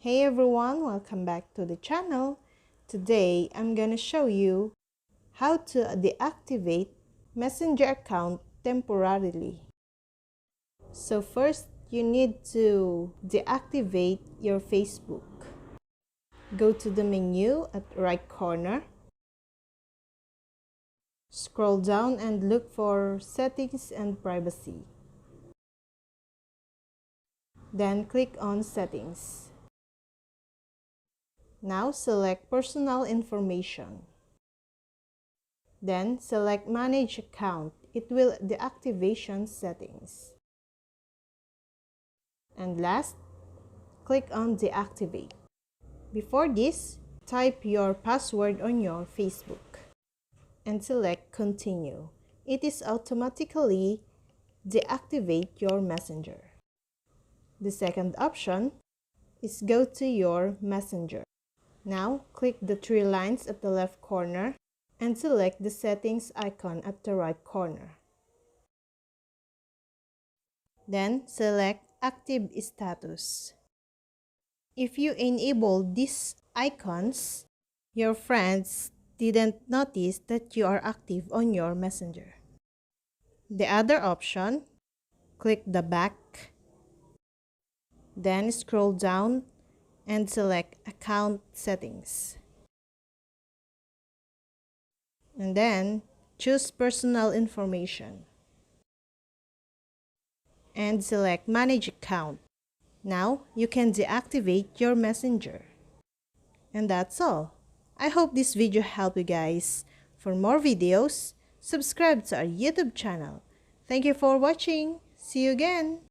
Hey everyone, welcome back to the channel. Today I'm gonna show you how to deactivate Messenger account temporarily. So first, you need to deactivate your Facebook. Go to the menu at right corner. Scroll down and look for Settings and Privacy. Then click on Settings. Now select Personal Information. Then select Manage Account. It will deactivation settings. And last, click on Deactivate. Before this, type your password on your Facebook and select Continue. It is automatically deactivate your Messenger. The second option is go to your Messenger. Now, click the three lines at the left corner and select the settings icon at the right corner. Then select Active Status. If you enable these icons, your friends didn't notice that you are active on your Messenger. The other option, click the back, then scroll down and select Account Settings. And then choose Personal Information and select Manage Account. Now you can deactivate your Messenger. And that's all. I hope this video helped you guys. For more videos, subscribe to our YouTube channel. Thank you for watching. See you again.